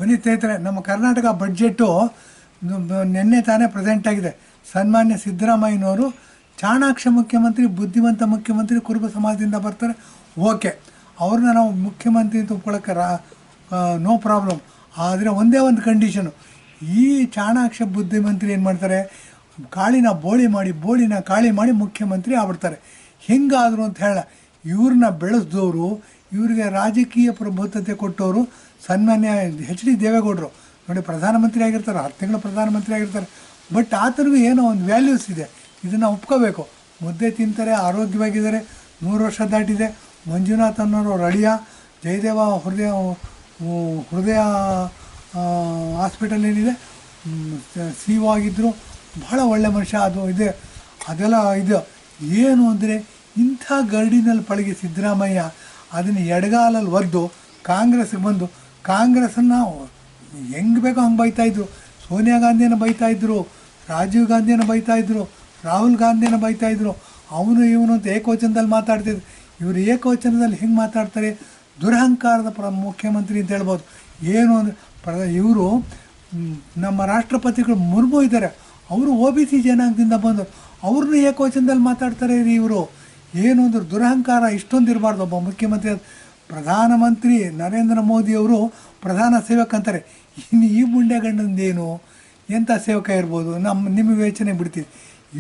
ಬನ್ನಿ ಸ್ನೇಹಿತರೆ, ನಮ್ಮ ಕರ್ನಾಟಕ ಬಡ್ಜೆಟ್ಟು ನಿನ್ನೆ ತಾನೇ ಪ್ರೆಸೆಂಟ್ ಆಗಿದೆ. ಸನ್ಮಾನ್ಯ ಸಿದ್ದರಾಮಯ್ಯನವರು ಚಾಣಾಕ್ಷ ಮುಖ್ಯಮಂತ್ರಿ, ಬುದ್ಧಿವಂತ ಮುಖ್ಯಮಂತ್ರಿ, ಕುರುಬ ಸಮಾಜದಿಂದ ಬರ್ತಾರೆ, ಓಕೆ, ಅವ್ರನ್ನ ನಾವು ಮುಖ್ಯಮಂತ್ರಿ ಅಂತ ಒಪ್ಕೊಳ್ಳೋಕ್ಕೆ ನೋ ಪ್ರಾಬ್ಲಮ್. ಆದರೆ ಒಂದೇ ಒಂದು ಕಂಡೀಷನು, ಈ ಚಾಣಾಕ್ಷ ಬುದ್ಧಿಮಂತ್ರಿ ಏನು ಮಾಡ್ತಾರೆ, ಕಾಳಿನ ಬೋಳಿನ ಕಾಳಿ ಮಾಡಿ ಮುಖ್ಯಮಂತ್ರಿ ಆಗ್ಬಿಡ್ತಾರೆ. ಹೆಂಗಾದರು ಅಂತ ಹೇಳ, ಇವ್ರನ್ನ ಬೆಳೆಸಿದವರು, ಇವರಿಗೆ ರಾಜಕೀಯ ಪ್ರಬುದ್ಧತೆ ಕೊಟ್ಟವರು ಸನ್ಮಾನ್ಯ ಎಚ್ ಡಿ ದೇವೇಗೌಡರು. ನೋಡಿ, ಪ್ರಧಾನಮಂತ್ರಿ ಆಗಿರ್ತಾರೆ, 10 ತಿಂಗಳು ಪ್ರಧಾನಮಂತ್ರಿ ಆಗಿರ್ತಾರೆ, ಬಟ್ ಆತನಿಗೂ ಏನೋ ಒಂದು ವ್ಯಾಲ್ಯೂಸ್ ಇದೆ, ಇದನ್ನು ಒಪ್ಕೋಬೇಕು. ಮುದ್ದೆ ತಿಂತಾರೆ, ಆರೋಗ್ಯವಾಗಿದ್ದಾರೆ, 100 ವರ್ಷ ದಾಟಿದೆ. ಮಂಜುನಾಥ್ ಅನ್ನೋರು ಅಳಿಯ ಜಯದೇವ ಹೃದಯ ಹಾಸ್ಪಿಟಲ್ ಏನಿದೆ, ಸಿ ಒ ಆಗಿದ್ದರು, ಭಾಳ ಒಳ್ಳೆ ಮನುಷ್ಯ. ಅದು ಇದೆ, ಅದೆಲ್ಲ ಇದು ಏನು ಅಂದರೆ, ಇಂಥ ಗರಡಿನಲ್ಲಿ ಪಳಗಿ ಸಿದ್ದರಾಮಯ್ಯ ಅದನ್ನು ಎಡಗಾಲಲ್ಲಿ ಒದ್ದು ಕಾಂಗ್ರೆಸ್ಗೆ ಬಂದು ಕಾಂಗ್ರೆಸ್ಸನ್ನು ಹೆಂಗೆ ಬೇಕೋ ಹಂಗೆ ಬೈತಾಯಿದ್ರು. ಸೋನಿಯಾ ಗಾಂಧಿಯನ್ನು ಬೈತಾಯಿದ್ರು, ರಾಜೀವ್ ಗಾಂಧಿಯನ್ನು ಬೈತಾಯಿದ್ರು, ರಾಹುಲ್ ಗಾಂಧಿಯನ್ನು ಬೈತಾಯಿದ್ರು. ಅವನು ಇವನು ಅಂತ ಏಕವಚನದಲ್ಲಿ ಮಾತಾಡ್ತಿದ್ರು. ಇವರು ಏಕವಚನದಲ್ಲಿ ಹೆಂಗೆ ಮಾತಾಡ್ತಾರೆ, ದುರಹಂಕಾರದ ಮುಖ್ಯಮಂತ್ರಿ ಅಂತ ಹೇಳ್ಬೋದು. ಏನು ಅಂದರೆ ಇವರು ನಮ್ಮ ರಾಷ್ಟ್ರಪತಿಗಳು ಮುರ್ಮು ಇದ್ದಾರೆ, ಅವರು OBC ಜನಾಂಗದಿಂದ ಬಂದರು, ಅವ್ರನ್ನೂ ಏಕವಚನದಲ್ಲಿ ಮಾತಾಡ್ತಾರೆ ರೀ ಇವರು. ಏನು ಅಂದ್ರೆ ದುರಹಂಕಾರ ಇಷ್ಟೊಂದು ಇರಬಾರ್ದು. ಒಬ್ಬ ಮುಖ್ಯಮಂತ್ರಿ, ಪ್ರಧಾನಮಂತ್ರಿ ನರೇಂದ್ರ ಮೋದಿಯವರು ಪ್ರಧಾನ ಸೇವಕ ಅಂತಾರೆ. ಇನ್ನು ಈ ಮುಂಡೆಗಣ್ಣಂದೇನು ಎಂಥ ಸೇವಕ ಇರ್ಬೋದು, ನಿಮ್ಮ ಯೋಚನೆ ಬಿಡ್ತೀವಿ.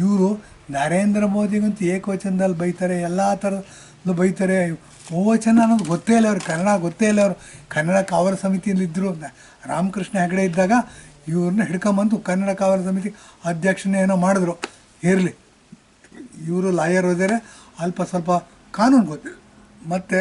ಇವರು ನರೇಂದ್ರ ಮೋದಿಗಂತೂ ಏಕವಚನದಲ್ಲಿ ಬೈತಾರೆ, ಎಲ್ಲ ಥರದ್ದು ಬೈತಾರೆ. ಬಹುವಚನ ಅನ್ನೋದು ಗೊತ್ತೇ ಇಲ್ಲ ಅವ್ರು, ಕನ್ನಡ ಗೊತ್ತೇ ಇಲ್ಲ ಅವರು. ಕನ್ನಡ ಕಾವಲು ಸಮಿತಿಯಲ್ಲಿದ್ದರು, ರಾಮಕೃಷ್ಣ ಹೆಗಡೆ ಇದ್ದಾಗ ಇವ್ರನ್ನ ಹಿಡ್ಕೊಂಬಂದು ಕನ್ನಡ ಕಾವಲು ಸಮಿತಿ ಅಧ್ಯಕ್ಷನೇ ಏನೋ ಮಾಡಿದ್ರು. ಇರಲಿ, ಇವರು ಲಾಯರ್ ಓದಿದರೆ, ಅಲ್ಪ ಸ್ವಲ್ಪ ಕಾನೂನು ಗೊತ್ತಿದೆ, ಮತ್ತು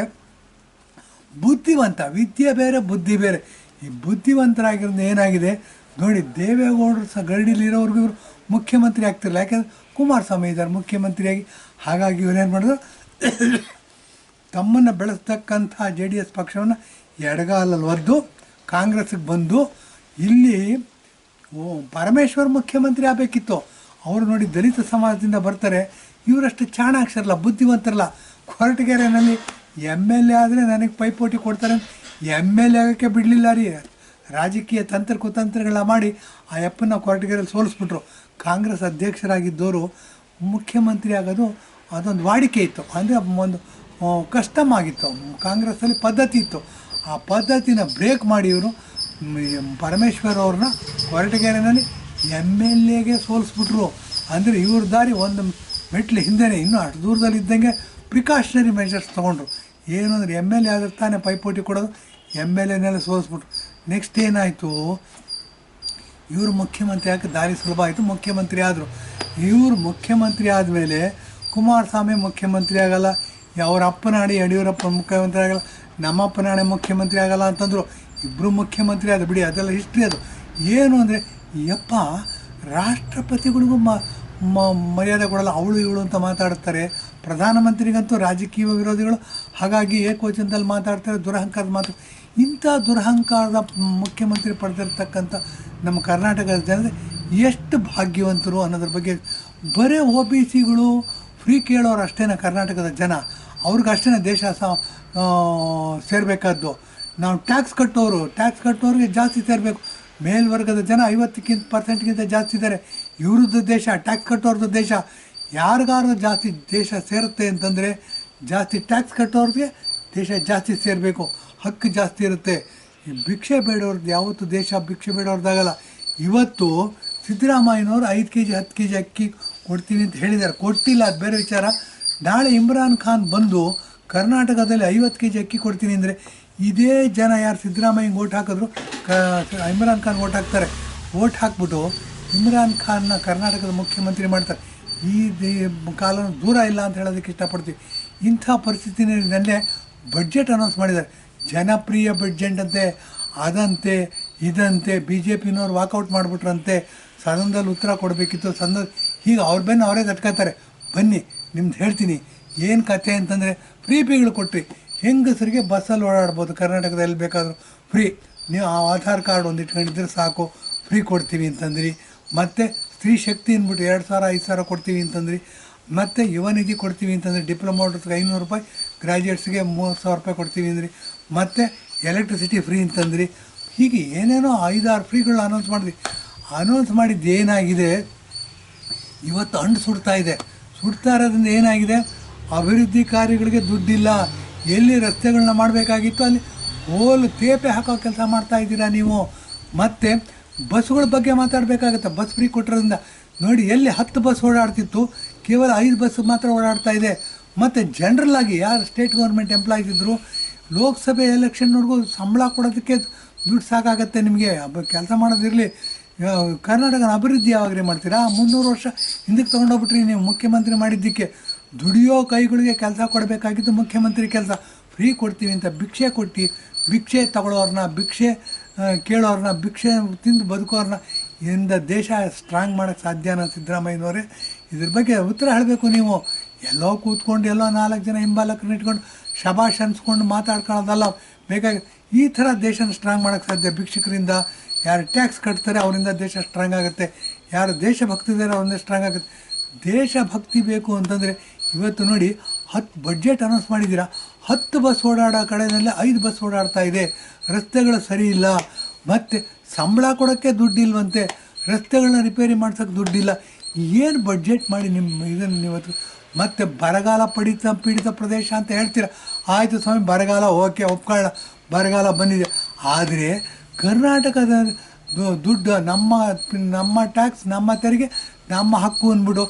ಬುದ್ಧಿವಂತ. ವಿದ್ಯೆ ಬೇರೆ, ಬುದ್ಧಿ ಬೇರೆ. ಈ ಬುದ್ಧಿವಂತರಾಗಿರೋದು ಏನಾಗಿದೆ ನೋಡಿ, ದೇವೇಗೌಡರು ಗರಡಿಲಿರೋರ್ಗೂ ಇವರು ಮುಖ್ಯಮಂತ್ರಿ ಆಗ್ತಿರಲ್ಲ. ಯಾಕೆಂದರೆ ಕುಮಾರಸ್ವಾಮಿ ಇದ್ದಾರೆ ಮುಖ್ಯಮಂತ್ರಿಯಾಗಿ. ಹಾಗಾಗಿ ಇವರೇನು ಮಾಡಿದ್ರು, ತಮ್ಮನ್ನು ಬೆಳೆಸ್ತಕ್ಕಂಥ JDS ಪಕ್ಷವನ್ನು ಎಡಗಾಲಲ್ಲಿ ಒದ್ದು ಕಾಂಗ್ರೆಸ್ಸಿಗೆ ಬಂದು, ಇಲ್ಲಿ ಪರಮೇಶ್ವರ್ ಮುಖ್ಯಮಂತ್ರಿ ಆಗಬೇಕಿತ್ತು. ಅವರು ನೋಡಿ ದಲಿತ ಸಮಾಜದಿಂದ ಬರ್ತಾರೆ. ಇವರಷ್ಟು ಚಾಣಾಕ್ಷರಲ್ಲ, ಬುದ್ಧಿವಂತರಲ್ಲ. ಕೊರಟಗೆರೆಯಲ್ಲಿ MLA ಆದರೆ ನನಗೆ ಪೈಪೋಟಿ ಕೊಡ್ತಾರೆ, MLA ಆಗೋಕ್ಕೆ ಬಿಡಲಿಲ್ಲ ರೀ. ರಾಜಕೀಯ ಕುತಂತ್ರಗಳ ಮಾಡಿ ಆ ಯಪ್ಪನ ಕೊರಟಗೆರೆಯಲ್ಲಿ ಸೋಲಿಸ್ಬಿಟ್ರು. ಕಾಂಗ್ರೆಸ್ ಅಧ್ಯಕ್ಷರಾಗಿದ್ದವರು ಮುಖ್ಯಮಂತ್ರಿ ಆಗೋದು ಅದೊಂದು ವಾಡಿಕೆ ಇತ್ತು, ಅಂದರೆ ಒಂದು ಕಸ್ಟಮ್ ಆಗಿತ್ತು. ಕಾಂಗ್ರೆಸ್ಸಲ್ಲಿ ಪದ್ಧತಿ ಇತ್ತು. ಆ ಪದ್ಧತಿನ ಬ್ರೇಕ್ ಮಾಡಿ ಇವರು ಪರಮೇಶ್ವರ್ ಅವ್ರನ್ನ ಕೊರಟಗೆರೆಯಲ್ಲಿ MLAಗೆ ಸೋಲಿಸ್ಬಿಟ್ರು. ಅಂದರೆ ಇವ್ರ ದಾರಿ ಒಂದು ಮೆಟ್ಲು ಹಿಂದೆಯೇ, ಇನ್ನೂ ಅಷ್ಟು ದೂರದಲ್ಲಿದ್ದಂಗೆ ಪ್ರಿಕಾಷನರಿ ಮೆಷರ್ಸ್ ತೊಗೊಂಡ್ರು. ಏನು ಅಂದರೆ MLA ಆದ್ರೆ ತಾನೇ ಪೈಪೋಟಿ ಕೊಡೋದು, MLAನೆಲ್ಲ ಸೋಲಿಸ್ಬಿಟ್ರು. ನೆಕ್ಸ್ಟ್ ಏನಾಯಿತು, ಇವರು ಮುಖ್ಯಮಂತ್ರಿ ಆಗಿ ದಾರಿ ಸುಲಭ ಆಯಿತು, ಮುಖ್ಯಮಂತ್ರಿ ಆದರು. ಇವರು ಮುಖ್ಯಮಂತ್ರಿ ಆದಮೇಲೆ ಕುಮಾರಸ್ವಾಮಿ ಮುಖ್ಯಮಂತ್ರಿ ಆಗಲ್ಲ, ಅವ್ರ ಅಪ್ಪನಾಡಿ ಯಡಿಯೂರಪ್ಪ ಮುಖ್ಯಮಂತ್ರಿ ಆಗಲ್ಲ, ನಮ್ಮ ಅಪ್ಪನಾಣೆ ಮುಖ್ಯಮಂತ್ರಿ ಆಗಲ್ಲ ಅಂತಂದರು. ಇಬ್ಬರು ಮುಖ್ಯಮಂತ್ರಿ ಆದ ಬಿಡಿ, ಅದೆಲ್ಲ ಹಿಸ್ಟ್ರಿ. ಅದು ಏನು ಅಂದರೆ, ಯಪ್ಪ ರಾಷ್ಟ್ರಪತಿಗಳಿಗೂ ಮರ್ಯಾದೆ ಕೊಡಲ್ಲ, ಅವಳು ಇವಳು ಅಂತ ಮಾತಾಡ್ತಾರೆ. ಪ್ರಧಾನಮಂತ್ರಿಗಂತೂ ರಾಜಕೀಯ ವಿರೋಧಿಗಳು, ಹಾಗಾಗಿ ಏಕವಚನದಲ್ಲಿ ಮಾತಾಡ್ತಾರೆ, ದುರಹಂಕಾರದ ಮಾತು. ಇಂಥ ದುರಹಂಕಾರದ ಮುಖ್ಯಮಂತ್ರಿ ಪಡೆದಿರ್ತಕ್ಕಂಥ ನಮ್ಮ ಕರ್ನಾಟಕದ ಜನತೆ ಎಷ್ಟು ಭಾಗ್ಯವಂತರು ಅನ್ನೋದ್ರ ಬಗ್ಗೆ. ಬರೀ OBCಗಳು ಫ್ರೀ ಕೇಳೋರು ಅಷ್ಟೇ ಕರ್ನಾಟಕದ ಜನ, ಅವ್ರಿಗಷ್ಟೇ ದೇಶ ಸೇರಬೇಕಾದ್ದು. ನಾವು ಟ್ಯಾಕ್ಸ್ ಕಟ್ಟೋರಿಗೆ ಜಾಸ್ತಿ ಸೇರಬೇಕು. ಮೇಲ್ವರ್ಗದ ಜನ 50% ಜಾಸ್ತಿ ಇದ್ದಾರೆ. ಇವ್ರದ್ದು ದೇಶ, ಟ್ಯಾಕ್ಸ್ ಕಟ್ಟೋರ್ದು ದೇಶ. ಯಾರಿಗಾರು ಜಾಸ್ತಿ ದೇಶ ಸೇರುತ್ತೆ ಅಂತಂದರೆ, ಜಾಸ್ತಿ ಟ್ಯಾಕ್ಸ್ ಕಟ್ಟೋರಿಗೆ ದೇಶ ಜಾಸ್ತಿ ಸೇರಬೇಕು, ಹಕ್ಕು ಜಾಸ್ತಿ ಇರುತ್ತೆ. ಈ ಭಿಕ್ಷೆ ಬೇಡೋರ್ದು ಯಾವತ್ತೂ ದೇಶ ಭಿಕ್ಷೆ ಬೇಡೋರ್ದಾಗಲ್ಲ. ಇವತ್ತು ಸಿದ್ದರಾಮಯ್ಯನವರು 5 kg 10 kg ಅಕ್ಕಿ ಕೊಡ್ತೀವಿ ಅಂತ ಹೇಳಿದ್ದಾರೆ, ಕೊಟ್ಟಿಲ್ಲ, ಅದು ಬೇರೆ ವಿಚಾರ. ನಾಳೆ ಇಮ್ರಾನ್ ಖಾನ್ ಬಂದು ಕರ್ನಾಟಕದಲ್ಲಿ 50 kg ಅಕ್ಕಿ ಕೊಡ್ತೀನಿ ಅಂದರೆ, ಇದೇ ಜನ ಯಾರು ಸಿದ್ದರಾಮಯ್ಯಂಗೆ ಓಟ್ ಹಾಕಿದ್ರು, ಇಮ್ರಾನ್ ಖಾನ್ ಓಟ್ ಹಾಕ್ತಾರೆ. ಓಟ್ ಹಾಕ್ಬಿಟ್ಟು ಇಮ್ರಾನ್ ಖಾನ್ನ ಕರ್ನಾಟಕದ ಮುಖ್ಯಮಂತ್ರಿ ಮಾಡ್ತಾರೆ. ಈ ಕಾಲ ದೂರ ಇಲ್ಲ ಅಂತ ಹೇಳೋದಕ್ಕೆ ಇಷ್ಟಪಡ್ತೀವಿ. ಇಂಥ ಪರಿಸ್ಥಿತಿನಲ್ಲೇ ಬಡ್ಜೆಟ್ ಅನೌನ್ಸ್ ಮಾಡಿದ್ದಾರೆ. ಜನಪ್ರಿಯ ಬಡ್ಜೆಟ್ ಅಂತೆ, ಅದಂತೆ ಇದಂತೆ. BJPನವ್ರು ವಾಕೌಟ್ ಮಾಡಿಬಿಟ್ರಂತೆ, ಸದನದಲ್ಲಿ ಉತ್ತರ ಕೊಡಬೇಕಿತ್ತು. ಹೀಗೆ ಅವ್ರ ಬೆನ್ನು ಅವರೇ ತಟ್ಕೋತಾರೆ. ಬನ್ನಿ ನಿಮ್ದು ಹೇಳ್ತೀನಿ ಏನು ಕಥೆ ಅಂತಂದರೆ, ಫ್ರೀ ಪಿಗಳು ಕೊಟ್ರಿ, ಹೆಂಗಸರಿಗೆ ಬಸ್ಸಲ್ಲಿ ಓಡಾಡ್ಬೋದು ಕರ್ನಾಟಕದಲ್ಲಿ ಬೇಕಾದರೂ ಫ್ರೀ. ನೀವು ಆ ಆಧಾರ್ ಕಾರ್ಡ್ ಒಂದು ಇಟ್ಕೊಂಡಿದ್ರೆ ಸಾಕು, ಫ್ರೀ ಕೊಡ್ತೀವಿ ಅಂತಂದ್ರಿ. ಮತ್ತು ಸ್ತ್ರೀ ಶಕ್ತಿ ಅಂದ್ಬಿಟ್ಟು 2,000 5,000 ಕೊಡ್ತೀವಿ ಅಂತಂದ್ರಿ. ಮತ್ತು ಯುವ ನಿಧಿ ಕೊಡ್ತೀವಿ ಅಂತಂದರೆ ಡಿಪ್ಲೊಮೋಟ್ರಿಗೆ ₹500, ಗ್ರ್ಯಾಜುಯೇಟ್ಸ್ಗೆ ₹30,000 ಕೊಡ್ತೀವಿ ಅಂದ್ರಿ. ಮತ್ತು ಎಲೆಕ್ಟ್ರಿಸಿಟಿ ಫ್ರೀ ಅಂತಂದ್ರಿ. ಹೀಗೆ ಏನೇನೋ 5-6 ಫ್ರೀಗಳನ್ನ ಅನೌನ್ಸ್ ಮಾಡಿದ್ದು ಏನಾಗಿದೆ, ಇವತ್ತು ಅಂಡು ಸುಡ್ತಾ ಇದೆ. ಸುಡ್ತಾ ಇರೋದ್ರಿಂದ ಏನಾಗಿದೆ, ಅಭಿವೃದ್ಧಿ ಕಾರ್ಯಗಳಿಗೆ ದುಡ್ಡಿಲ್ಲ. ಎಲ್ಲಿ ರಸ್ತೆಗಳನ್ನ ಮಾಡಬೇಕಾಗಿತ್ತು ಅಲ್ಲಿ ಹೋಲು ತೇಪೆ ಹಾಕೋ ಕೆಲಸ ಮಾಡ್ತಾಯಿದ್ದೀರಾ ನೀವು. ಮತ್ತು ಬಸ್ಗಳ ಬಗ್ಗೆ ಮಾತಾಡಬೇಕಾಗತ್ತೆ. ಬಸ್ ಫ್ರೀ ಕೊಟ್ಟಿರೋದ್ರಿಂದ ನೋಡಿ, ಎಲ್ಲಿ 10 ಬಸ್ ಓಡಾಡ್ತಿತ್ತು ಕೇವಲ 5 ಬಸ್ ಮಾತ್ರ ಓಡಾಡ್ತಾ ಇದೆ. ಮತ್ತು ಜನರಲ್ಲಾಗಿ ಯಾರು ಸ್ಟೇಟ್ ಗೌರ್ಮೆಂಟ್ ಎಂಪ್ಲಾಯೀಸ್ ಇದ್ದರು, ಲೋಕಸಭೆ ಎಲೆಕ್ಷನ್ವರೆಗೂ ಸಂಬಳ ಕೊಡೋದಕ್ಕೆ ದುಡ್ಡು ಸಾಕಾಗತ್ತೆ ನಿಮಗೆ. ಕೆಲಸ ಮಾಡೋದಿರಲಿ. ಕರ್ನಾಟಕನ ಅಭಿವೃದ್ಧಿ ಯಾವಾಗ್ರಿ ಮಾಡ್ತೀರಾ? 300 ವರ್ಷ ಹಿಂದಕ್ಕೆ ತೊಗೊಂಡೋಗ್ಬಿಟ್ರಿ ನೀವು ಮುಖ್ಯಮಂತ್ರಿ ಮಾಡಿದ್ದಕ್ಕೆ. ದುಡಿಯೋ ಕೈಗಳಿಗೆ ಕೆಲಸ ಕೊಡಬೇಕಾಗಿದ್ದು ಮುಖ್ಯಮಂತ್ರಿ ಕೆಲಸ. ಫ್ರೀ ಕೊಡ್ತೀವಿ ಅಂತ ಭಿಕ್ಷೆ ಕೊಟ್ಟು, ಭಿಕ್ಷೆ ತಗೊಳ್ಳೋರನ್ನ, ಭಿಕ್ಷೆ ಕೇಳೋರನ್ನ, ಭಿಕ್ಷೆ ತಿಂದು ಬದುಕೋರನ್ನ ಇಂದ ದೇಶ ಸ್ಟ್ರಾಂಗ್ ಮಾಡೋಕ್ಕೆ ಸಾಧ್ಯನಾ ಸಿದ್ದರಾಮಯ್ಯನವರೇ? ಇದ್ರ ಬಗ್ಗೆ ಉತ್ತರ ಹೇಳಬೇಕು ನೀವು. ಎಲ್ಲೋ ಕೂತ್ಕೊಂಡು ಎಲ್ಲೋ 4 ಜನ ಹಿಂಬಾಲಕರನ್ನ ಇಟ್ಕೊಂಡು ಶಬಾಷ್ ಅನ್ಸ್ಕೊಂಡು ಮಾತಾಡ್ಕೊಳ್ಳೋದಲ್ಲ ಬೇಕಾಗಿ. ಈ ಥರ ದೇಶನ ಸ್ಟ್ರಾಂಗ್ ಮಾಡೋಕ್ಕೆ ಸಾಧ್ಯ ಭಿಕ್ಷಕರಿಂದ. ಯಾರು ಟ್ಯಾಕ್ಸ್ ಕಟ್ತಾರೆ ಅವರಿಂದ ದೇಶ ಸ್ಟ್ರಾಂಗ್ ಆಗುತ್ತೆ. ಯಾರು ದೇಶಭಕ್ತಿ ಇದ್ದಾರೆ ಅವರಿಂದ ಸ್ಟ್ರಾಂಗ್ ಆಗುತ್ತೆ. ದೇಶಭಕ್ತಿ ಬೇಕು ಅಂತಂದರೆ ಇವತ್ತು ನೋಡಿ, 10 ಬಡ್ಜೆಟ್ ಅನೌನ್ಸ್ ಮಾಡಿದ್ದೀರಾ, 10 ಬಸ್ ಓಡಾಡೋ ಕಡೆಯಲ್ಲೇ 5 ಬಸ್ ಓಡಾಡ್ತಾ ಇದೆ. ರಸ್ತೆಗಳು ಸರಿ ಇಲ್ಲ, ಮತ್ತು ಸಂಬಳ ಕೊಡೋಕ್ಕೆ ದುಡ್ಡಿಲ್ವಂತೆ, ರಸ್ತೆಗಳನ್ನ ರಿಪೇರಿ ಮಾಡ್ಸೋಕ್ಕೆ ದುಡ್ಡಿಲ್ಲ. ಏನು ಬಡ್ಜೆಟ್ ಮಾಡಿ ನಿಮ್ಮ ಇದನ್ನು ಇವತ್ತು. ಮತ್ತು ಬರಗಾಲ ಪೀಡಿತ ಪ್ರದೇಶ ಅಂತ ಹೇಳ್ತೀರ. ಆಯಿತು ಸ್ವಾಮಿ, ಬರಗಾಲ ಓಕೆ, ಒಪ್ಕೊಳ್ಳ, ಬರಗಾಲ ಬಂದಿದೆ. ಆದರೆ ಕರ್ನಾಟಕದ ದುಡ್ಡು ನಮ್ಮ ಟ್ಯಾಕ್ಸ್, ನಮ್ಮ ತೆರಿಗೆ, ನಮ್ಮ ಹಕ್ಕು ಅಂದ್ಬಿಟ್ಟು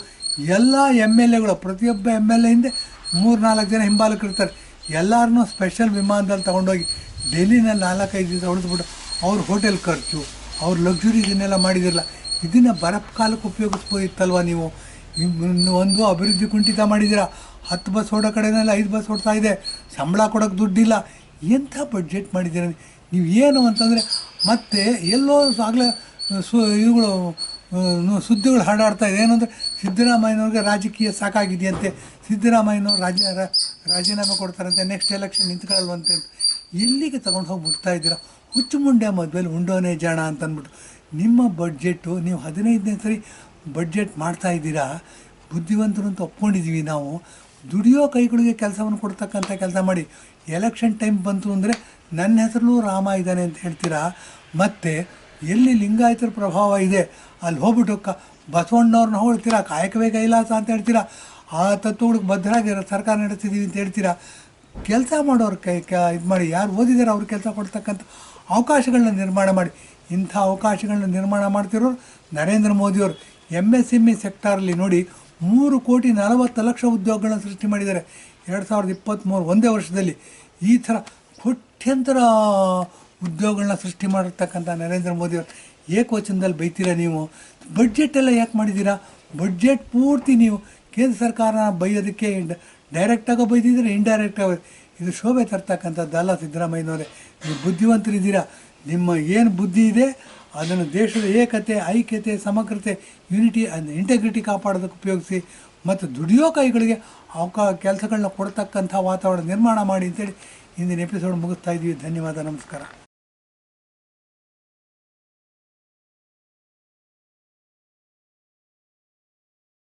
ಎಲ್ಲ MLAಗಳು, ಪ್ರತಿಯೊಬ್ಬ MLA ಹಿಂದೆ 3-4 ಜನ ಹಿಂಬಾಲಕರಿರ್ತಾರೆ. ಎಲ್ಲರನ್ನೂ ಸ್ಪೆಷಲ್ ವಿಮಾನದಲ್ಲಿ ತೊಗೊಂಡೋಗಿ ಡೆಲ್ಲಿನಲ್ಲಿ 4-5 ದಿವಸ ಉಳಿದ್ಬಿಟ್ಟು ಅವ್ರ ಹೋಟೆಲ್ ಖರ್ಚು, ಅವ್ರ ಲಕ್ಸುರಿ ಇದನ್ನೆಲ್ಲ ಮಾಡಿದಿರಲ್ಲ. ಇದನ್ನು ಬರಕಾಲಕ್ಕೆ ಉಪಯೋಗಿಸ್ಬೋದಿತ್ತಲ್ವ ನೀವು? ಒಂದು ಅಭಿವೃದ್ಧಿ ಕುಂಠಿತ ಮಾಡಿದ್ದೀರಾ. 10 ಬಸ್ ಓಡೋ ಕಡೆಯಲ್ಲಿ 5 ಬಸ್ ಓಡ್ತಾ ಇದೆ, ಸಂಬಳ ಕೊಡೋಕ್ಕೆ ದುಡ್ಡಿಲ್ಲ. ಎಂಥ ಬಡ್ಜೆಟ್ ಮಾಡಿದ್ದೀರ ನೀವು? ಏನು ಅಂತಂದರೆ ಮತ್ತೆ ಎಲ್ಲೋ ಆಗಲೇ ಇವುಗಳು ಸುದ್ದಿಗಳು ಹಾಡಾಡ್ತಾ ಇದೆ. ಏನಂದರೆ ಸಿದ್ದರಾಮಯ್ಯನವ್ರಿಗೆ ರಾಜಕೀಯ ಸಾಕಾಗಿದೆಯಂತೆ, ಸಿದ್ದರಾಮಯ್ಯನವ್ರು ರಾಜೀನಾಮೆ ಕೊಡ್ತಾರಂತೆ, ನೆಕ್ಸ್ಟ್ ಎಲೆಕ್ಷನ್ ನಿಂತ್ಕೊಳ್ಳಲ್ವಂತೆ. ಎಲ್ಲಿಗೆ ತೊಗೊಂಡು ಹೋಗಿ ಬಿಡ್ತಾ ಇದ್ದೀರಾ? ಹುಚ್ಚು ಮುಂಡೆ ಮದುವೆಲಿ ಉಂಡೋನೇ ಜಾಣ ಅಂತಂದ್ಬಿಟ್ಟು ನಿಮ್ಮ ಬಡ್ಜೆಟ್ಟು ನೀವು 15ನೇ ಸರಿ ಬಡ್ಜೆಟ್ ಮಾಡ್ತಾಯಿದ್ದೀರಾ. ಬುದ್ಧಿವಂತರು ಅಂತ ಒಪ್ಕೊಂಡಿದ್ದೀವಿ ನಾವು. ದುಡಿಯೋ ಕೈಗಳಿಗೆ ಕೆಲಸವನ್ನು ಕೊಡ್ತಕ್ಕಂಥ ಕೆಲಸ ಮಾಡಿ. ಎಲೆಕ್ಷನ್ ಟೈಮ್ ಬಂತು ಅಂದರೆ ನನ್ನ ಹೆಸರಲ್ಲೂ ರಾಮ ಇದ್ದಾನೆ ಅಂತ ಹೇಳ್ತೀರಾ. ಮತ್ತು ಎಲ್ಲಿ ಲಿಂಗಾಯತರ ಪ್ರಭಾವ ಇದೆ ಅಲ್ಲಿ ಹೋಗ್ಬಿಟ್ಟು ಬಸವಣ್ಣವ್ರನ್ನ ಹೊಳ್ತೀರಾ, ಕಾಯಕವೇ ಕೈಲಾಸ ಅಂತ ಹೇಳ್ತೀರಾ. ಆ ತತ್ವಗಳಿಗೆ ಬದ್ಧರಾಗಿರೋ ಸರ್ಕಾರ ನಡೆಸ್ತಿದ್ದೀವಿ ಅಂತ ಹೇಳ್ತೀರಾ. ಕೆಲಸ ಮಾಡೋರು ಇದು ಮಾಡಿ, ಯಾರು ಓದಿದ್ದಾರೆ ಅವ್ರು ಕೆಲಸ ಕೊಡ್ತಕ್ಕಂಥ ಅವಕಾಶಗಳನ್ನ ನಿರ್ಮಾಣ ಮಾಡಿ. ಇಂಥ ಅವಕಾಶಗಳನ್ನ ನಿರ್ಮಾಣ ಮಾಡ್ತಿರೋರು ನರೇಂದ್ರ ಮೋದಿಯವರು. MSME ಸೆಕ್ಟಾರಲ್ಲಿ ನೋಡಿ 3,40,00,000 ಉದ್ಯೋಗಗಳನ್ನ ಸೃಷ್ಟಿ ಮಾಡಿದ್ದಾರೆ 2023 ಒಂದೇ ವರ್ಷದಲ್ಲಿ. ಈ ಥರ ಕೋಟ್ಯಂತರ ಉದ್ಯೋಗಗಳನ್ನ ಸೃಷ್ಟಿ ಮಾಡಿರ್ತಕ್ಕಂಥ ನರೇಂದ್ರ ಮೋದಿಯವರು ಏಕವಚನದಲ್ಲಿ ಬೈತೀರಾ ನೀವು? ಬಡ್ಜೆಟೆಲ್ಲ ಯಾಕೆ ಮಾಡಿದ್ದೀರಾ? ಬಡ್ಜೆಟ್ ಪೂರ್ತಿ ನೀವು ಕೇಂದ್ರ ಸರ್ಕಾರನ ಬೈಯೋದಕ್ಕೆ ಡೈರೆಕ್ಟಾಗೋ ಬೈದಿದ್ದೀರಾ, ಇಂಡೈರೆಕ್ಟಾಗೋ. ಇದು ಶೋಭೆ ತರ್ತಕ್ಕಂಥದ್ದಲ್ಲ ಸಿದ್ದರಾಮಯ್ಯನವರೇ. ನೀವು ಬುದ್ಧಿವಂತರಿದ್ದೀರಾ. ನಿಮ್ಮ ಏನು ಬುದ್ಧಿ ಇದೆ ಅದನ್ನು ದೇಶದ ಏಕತೆ, ಐಕ್ಯತೆ, ಸಮಗ್ರತೆ, ಯೂನಿಟಿ ಆ್ಯಂಡ್ ಇಂಟೆಗ್ರಿಟಿ ಕಾಪಾಡೋದಕ್ಕೆ ಉಪಯೋಗಿಸಿ. ಮತ್ತು ದುಡಿಯೋ ಕೈಗಳಿಗೆ ಕೆಲಸಗಳನ್ನ ಕೊಡ್ತಕ್ಕಂಥ ವಾತಾವರಣ ನಿರ್ಮಾಣ ಮಾಡಿ ಅಂತೇಳಿ ಇಂದಿನ ಎಪಿಸೋಡ್ ಮುಗಿಸ್ತಾ ಇದ್ದೀವಿ. ಧನ್ಯವಾದ, ನಮಸ್ಕಾರ.